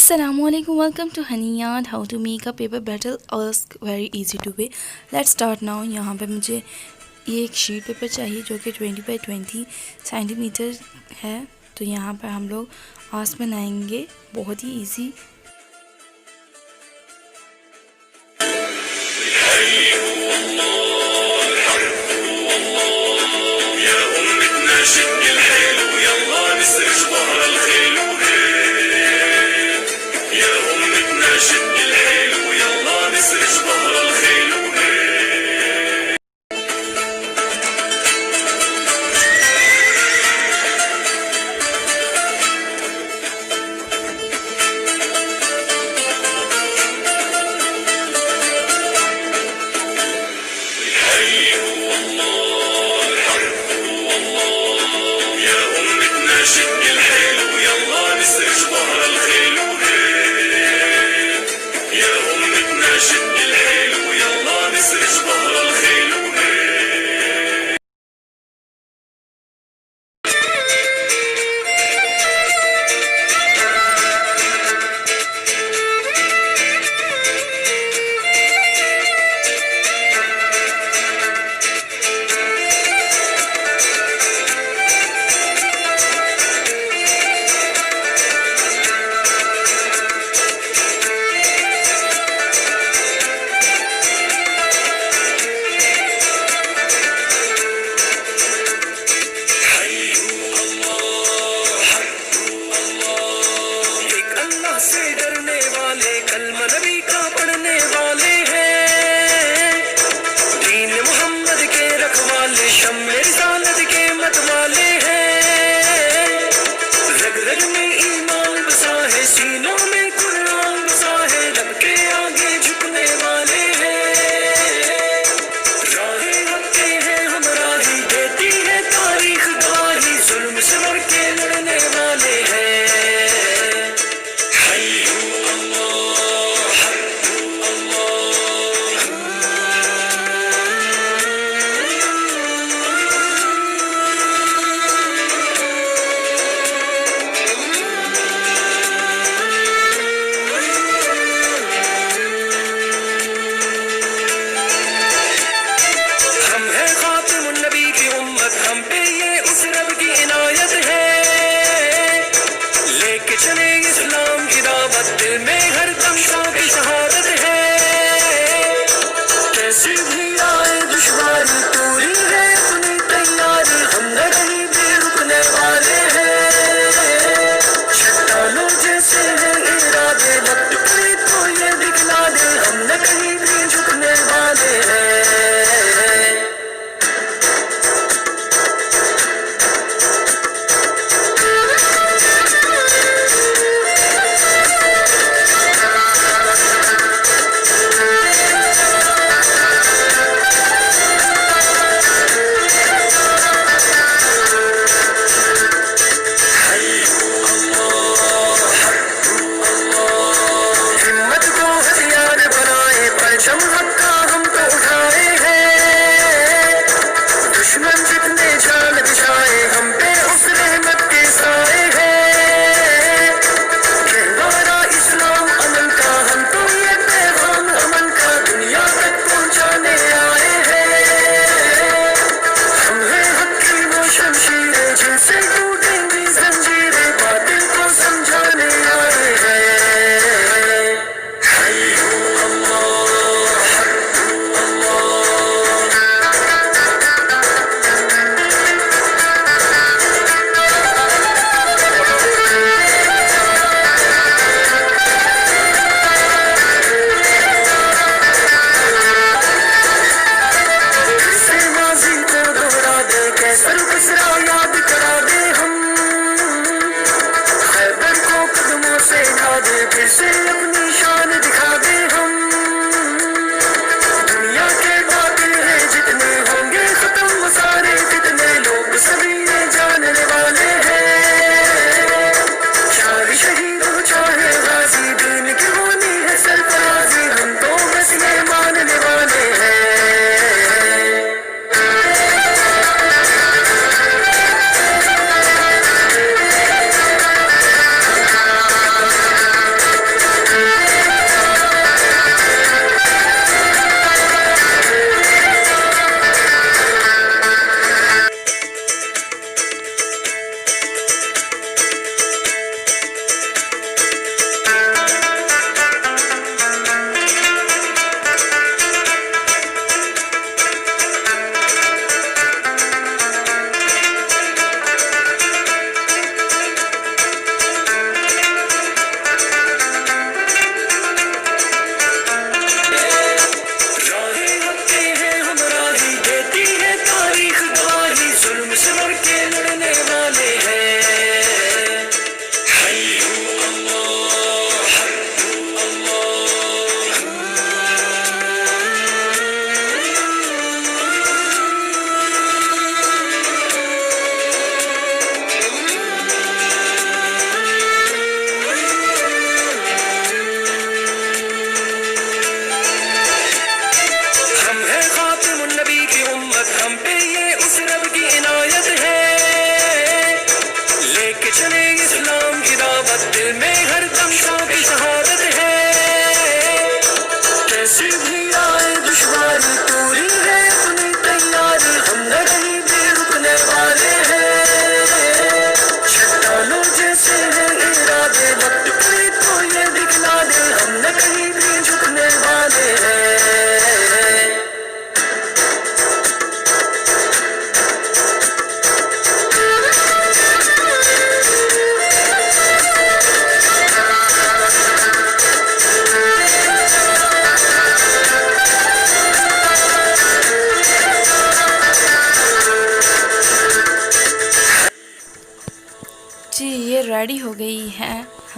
Assalamualaikum, welcome to Haniyat how to make a paper battle ask very easy to way. Let's start now. यहाँ पे मुझे ये एक sheet paper चाहिए जो कि 20 by 20 सेंटीमीटर है। तो यहाँ पर हम लोग आस्क बनाएंगे, बहुत ही इजी।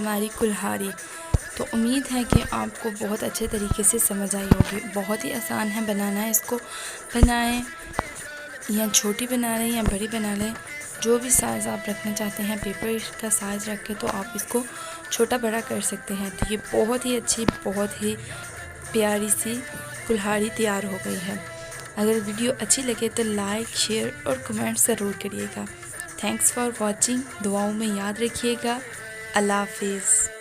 हमारी कुल्हाड़ी। तो उम्मीद है कि आपको बहुत अच्छे तरीके से समझ आई होगी। बहुत ही आसान है बनाना, इसको बनाएं, या छोटी बना लें या बड़ी बना लें, जो भी साइज़ आप रखना चाहते हैं पेपर का साइज़ रख के तो आप इसको छोटा बड़ा कर सकते हैं। तो ये बहुत ही अच्छी, बहुत ही प्यारी सी कुल्हाड़ी तैयार हो गई है। अगर वीडियो अच्छी लगे तो लाइक, शेयर और कमेंट ज़रूर करिएगा। Thanks for watching. दुआओं में याद रखिएगा। अल्लाह हाफिज़।